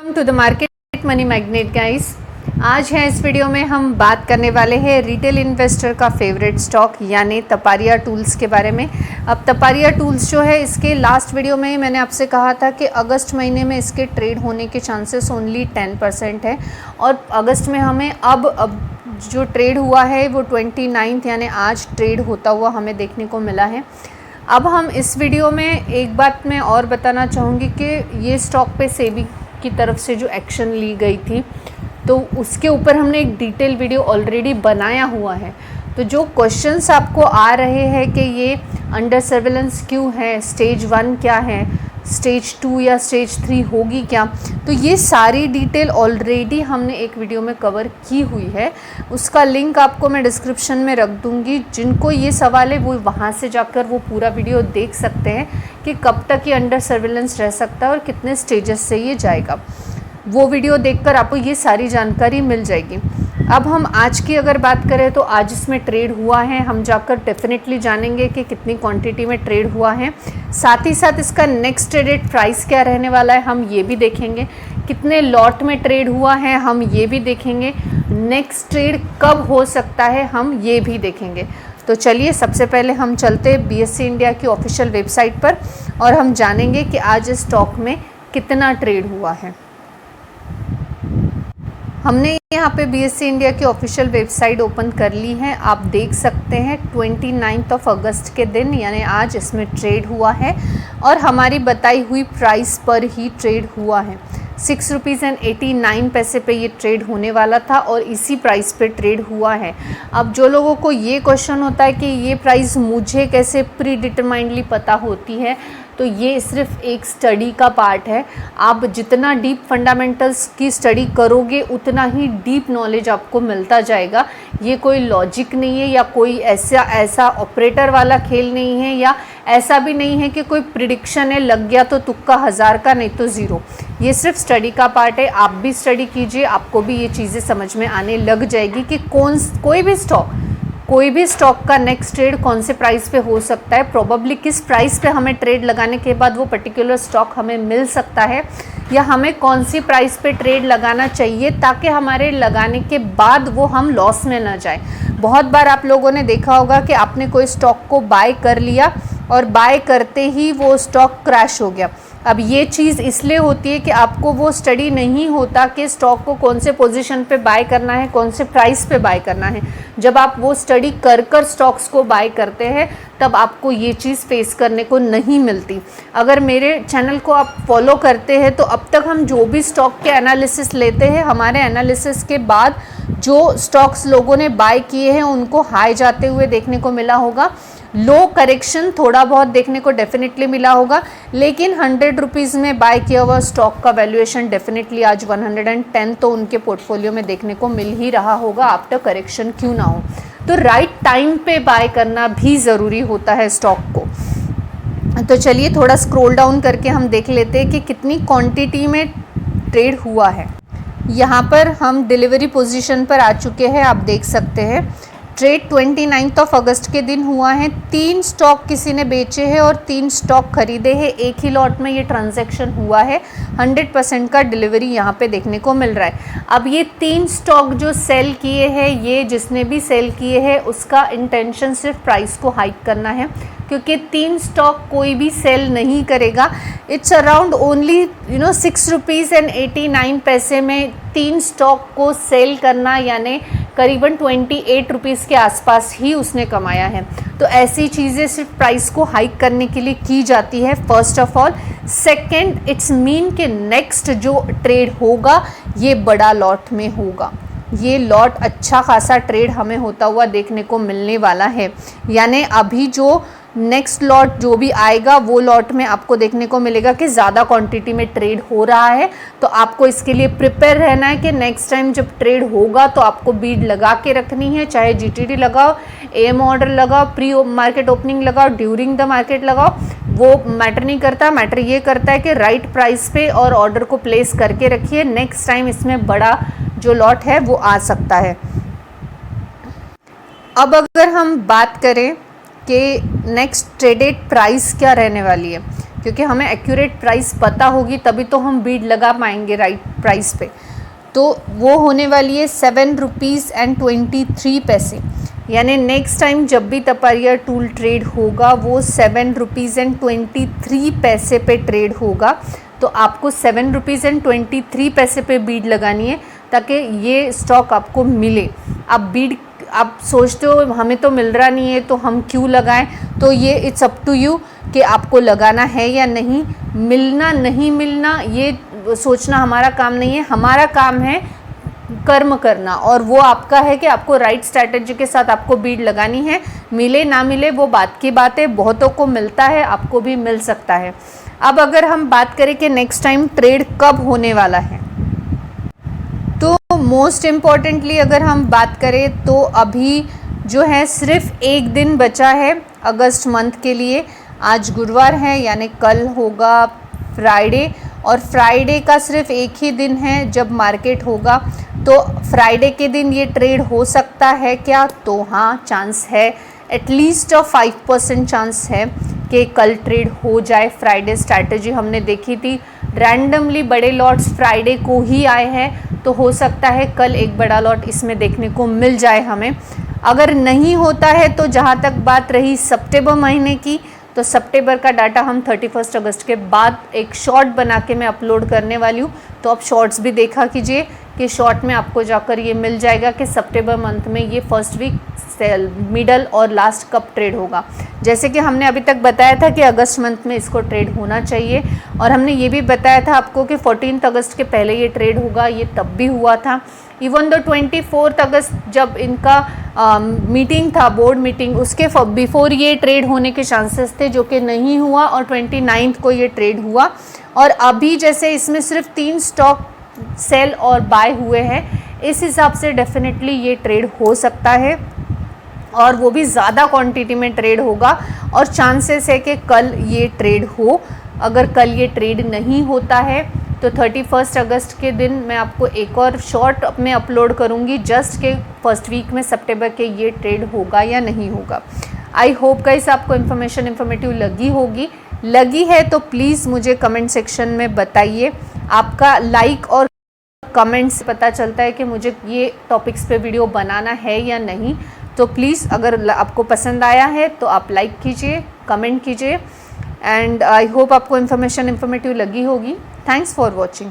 Welcome to the market money magnet guys. आज है इस वीडियो में हम बात करने वाले हैं रिटेल इन्वेस्टर का फेवरेट स्टॉक यानी तपारिया टूल्स के बारे में। अब तपारिया टूल्स जो है, इसके लास्ट वीडियो में मैंने आपसे कहा था कि अगस्त महीने में इसके ट्रेड होने के चांसेस ओनली 10% है और अगस्त में हमें अब जो ट्रेड हुआ है वो 29 यानी आज ट्रेड होता हुआ हमें देखने को मिला है। अब हम इस वीडियो में एक बात मैं और बताना चाहूँगी कि ये स्टॉक पे सेबी की तरफ से जो एक्शन ली गई थी तो उसके ऊपर हमने एक डिटेल वीडियो ऑलरेडी बनाया हुआ है। तो जो क्वेश्चंस आपको आ रहे हैं कि ये अंडर सर्विलेंस क्यों है, स्टेज 1 क्या है, स्टेज 2 या स्टेज 3 होगी क्या, तो ये सारी डिटेल ऑलरेडी हमने एक वीडियो में कवर की हुई है। उसका लिंक आपको मैं डिस्क्रिप्शन में रख दूंगी। जिनको ये सवाल है वो वहाँ से जाकर वो पूरा वीडियो देख सकते हैं कि कब तक ये अंडर सर्विलेंस रह सकता है और कितने स्टेजेस से ये जाएगा। वो वीडियो देखकर आपको ये सारी जानकारी मिल जाएगी। अब हम आज की अगर बात करें तो आज इसमें ट्रेड हुआ है, हम जाकर डेफिनेटली जानेंगे कि कितनी क्वांटिटी में ट्रेड हुआ है। साथ ही साथ इसका नेक्स्ट ट्रेडेड प्राइस क्या रहने वाला है हम ये भी देखेंगे। कितने लॉट में ट्रेड हुआ है हम ये भी देखेंगे। नेक्स्ट ट्रेड कब हो सकता है हम ये भी देखेंगे। तो चलिए सबसे पहले हम चलते हैं BSE इंडिया की ऑफिशियल वेबसाइट पर और हम जानेंगे कि आज इस स्टॉक में कितना ट्रेड हुआ है। हमने यहाँ पे BSE इंडिया की ऑफिशियल वेबसाइट ओपन कर ली है। आप देख सकते हैं 29 अगस्त के दिन यानी आज इसमें ट्रेड हुआ है और हमारी बताई हुई प्राइस पर ही ट्रेड हुआ है। 6 रुपीज़ पे ये ट्रेड होने वाला था और इसी प्राइस पे ट्रेड हुआ है। अब जो लोगों को ये क्वेश्चन होता है कि ये प्राइस मुझे कैसे प्री डिटरमाइंडली पता होती है, तो ये सिर्फ एक स्टडी का पार्ट है। आप जितना डीप फंडामेंटल्स की स्टडी करोगे उतना ही डीप नॉलेज आपको मिलता जाएगा। ये कोई लॉजिक नहीं है या कोई ऐसा ऑपरेटर वाला खेल नहीं है या ऐसा भी नहीं है कि कोई प्रिडिक्शन है, लग गया तो तुक्का 1000 का नहीं तो 0। ये सिर्फ स्टडी का पार्ट है। आप भी स्टडी कीजिए, आपको भी ये चीज़ें समझ में आने लग जाएगी कि कोई भी स्टॉक का नेक्स्ट ट्रेड कौन से प्राइस पे हो सकता है, प्रोबेबली किस प्राइस पे हमें ट्रेड लगाने के बाद वो पर्टिकुलर स्टॉक हमें मिल सकता है या हमें कौन सी प्राइस पे ट्रेड लगाना चाहिए ताकि हमारे लगाने के बाद वो हम लॉस में ना जाए। बहुत बार आप लोगों ने देखा होगा कि आपने कोई स्टॉक को बाय कर लिया और बाय करते ही वो स्टॉक क्रैश हो गया। अब ये चीज़ इसलिए होती है कि आपको वो स्टडी नहीं होता कि स्टॉक को कौन से पोजीशन पे बाय करना है, कौन से प्राइस पे बाय करना है। जब आप वो स्टडी कर स्टॉक्स को बाय करते हैं तब आपको ये चीज़ फेस करने को नहीं मिलती। अगर मेरे चैनल को आप फॉलो करते हैं तो अब तक हम जो भी स्टॉक के एनालिसिस लेते हैं, हमारे एनालिसिस के बाद जो स्टॉक्स लोगों ने बाय किए हैं उनको हाई जाते हुए देखने को मिला होगा, लो करेक्शन थोड़ा बहुत देखने को डेफिनेटली मिला होगा, लेकिन 100 रुपीज़ में बाय किया हुआ स्टॉक का वैल्यूएशन डेफिनेटली आज 110 तो उनके पोर्टफोलियो में देखने को मिल ही रहा होगा आफ्टर करेक्शन क्यों ना हो। तो राइट टाइम पे बाय करना भी ज़रूरी होता है स्टॉक को। तो चलिए थोड़ा स्क्रॉल डाउन करके हम देख लेते हैं कि कितनी क्वांटिटी में ट्रेड हुआ है। यहाँ पर हम डिलीवरी पोजीशन पर आ चुके हैं, आप देख सकते हैं। ट्रेड 29 अगस्त के दिन हुआ है। 3 स्टॉक किसी ने बेचे हैं और 3 स्टॉक खरीदे हैं। एक ही लॉट में ये ट्रांजैक्शन हुआ है। 100% का डिलीवरी यहाँ पे देखने को मिल रहा है। अब ये 3 स्टॉक जो सेल किए हैं, ये जिसने भी सेल किए हैं उसका इंटेंशन सिर्फ प्राइस को हाइक करना है, क्योंकि 3 स्टॉक कोई भी सेल नहीं करेगा। It's around only 6 rupees and 89 में 3 स्टॉक को सेल करना यानी करीबन 28 रुपीज़ के आसपास ही उसने कमाया है। तो ऐसी चीज़ें सिर्फ प्राइस को हाइक करने के लिए की जाती है first of all. Second, it's mean कि नेक्स्ट जो ट्रेड होगा ये बड़ा लॉट में होगा। ये लॉट अच्छा खासा ट्रेड हमें होता हुआ देखने को मिलने वाला है, यानी अभी जो नेक्स्ट लॉट जो भी आएगा वो लॉट में आपको देखने को मिलेगा कि ज़्यादा क्वांटिटी में ट्रेड हो रहा है। तो आपको इसके लिए प्रिपेयर रहना है कि नेक्स्ट टाइम जब ट्रेड होगा तो आपको बीड लगा के रखनी है, चाहे GTD लगाओ, AM ऑर्डर लगाओ, प्री मार्केट ओपनिंग लगाओ, ड्यूरिंग द मार्केट लगाओ, वो मैटर नहीं करता। मैटर ये करता है कि राइट प्राइस पे और ऑर्डर को प्लेस करके रखिए। नेक्स्ट टाइम इसमें बड़ा जो लॉट है वो आ सकता है। अब अगर हम बात करें कि नेक्स्ट ट्रेडेड प्राइस क्या रहने वाली है, क्योंकि हमें एक्यूरेट प्राइस पता होगी तभी तो हम बीड लगा पाएंगे राइट प्राइस पे। तो वो होने वाली है 7 रुपीज़ and 23 पैसे। यानी नेक्स्ट टाइम जब भी तपारिया टूल ट्रेड होगा वो 7 रुपीज़ and 23 पैसे पे ट्रेड होगा। तो आपको 7 रुपीज़ and 23 पैसे पे बीड लगानी है ताकि ये स्टॉक आपको मिले। आप बीड आप सोचते हो हमें तो मिल रहा नहीं है तो हम क्यों लगाएं, तो ये इट्स अप टू यू कि आपको लगाना है या नहीं। मिलना नहीं मिलना ये सोचना हमारा काम नहीं है, हमारा काम है कर्म करना, और वो आपका है कि आपको राइट स्ट्रैटेजी के साथ आपको बीड लगानी है। मिले ना मिले वो बात की बात है, बहुतों को मिलता है, आपको भी मिल सकता है। अब अगर हम बात करें कि नेक्स्ट टाइम ट्रेड कब होने वाला है, तो मोस्ट इम्पॉर्टेंटली अगर हम बात करें तो अभी जो है सिर्फ एक दिन बचा है अगस्त मंथ के लिए। आज गुरुवार है यानी कल होगा फ्राइडे, और फ्राइडे का सिर्फ एक ही दिन है जब मार्केट होगा। तो फ्राइडे के दिन ये ट्रेड हो सकता है क्या, तो हाँ चांस है, एटलीस्ट 5% चांस है कि कल ट्रेड हो जाए। फ्राइडे स्ट्रैटेजी हमने देखी थी, रैंडमली बड़े लॉट्स फ्राइडे को ही आए हैं, तो हो सकता है कल एक बड़ा लॉट इसमें देखने को मिल जाए हमें। अगर नहीं होता है तो जहाँ तक बात रही सितंबर महीने की, तो सितंबर का डाटा हम 31 अगस्त के बाद एक शॉर्ट बना के मैं अपलोड करने वाली हूँ। तो आप शॉर्ट्स भी देखा कीजिए कि शॉर्ट में आपको जाकर ये मिल जाएगा कि सितंबर मंथ में ये फर्स्ट वीक मिडल और लास्ट कब ट्रेड होगा। जैसे कि हमने अभी तक बताया था कि अगस्त मंथ में इसको ट्रेड होना चाहिए, और हमने ये भी बताया था आपको कि 14 अगस्त के पहले ये ट्रेड होगा, ये तब भी हुआ था। इवन दो 24 अगस्त जब इनका मीटिंग था, बोर्ड मीटिंग, उसके बिफोर ये ट्रेड होने के चांसेस थे, जो कि नहीं हुआ, और 29 को ये ट्रेड हुआ। और अभी जैसे इसमें सिर्फ 3 स्टॉक सेल और बाय हुए हैं, इस हिसाब से डेफिनेटली ये ट्रेड हो सकता है, और वो भी ज़्यादा क्वांटिटी में ट्रेड होगा, और चांसेस है कि कल ये ट्रेड हो। अगर कल ये ट्रेड नहीं होता है तो 31 अगस्त के दिन मैं आपको एक और शॉर्ट में अपलोड करूँगी जस्ट के फर्स्ट वीक में सितंबर के ये ट्रेड होगा या नहीं होगा। आई होप गाइस आपको इन्फॉर्मेशन इन्फॉर्मेटिव लगी है तो प्लीज़ मुझे कमेंट सेक्शन में बताइए। आपका लाइक और कमेंट से पता चलता है कि मुझे ये टॉपिक्स पे वीडियो बनाना है या नहीं। तो प्लीज़ अगर आपको पसंद आया है तो आप लाइक कीजिए, कमेंट कीजिए, एंड आई होप आपको इन्फॉर्मेटिव लगी होगी। Thanks for watching.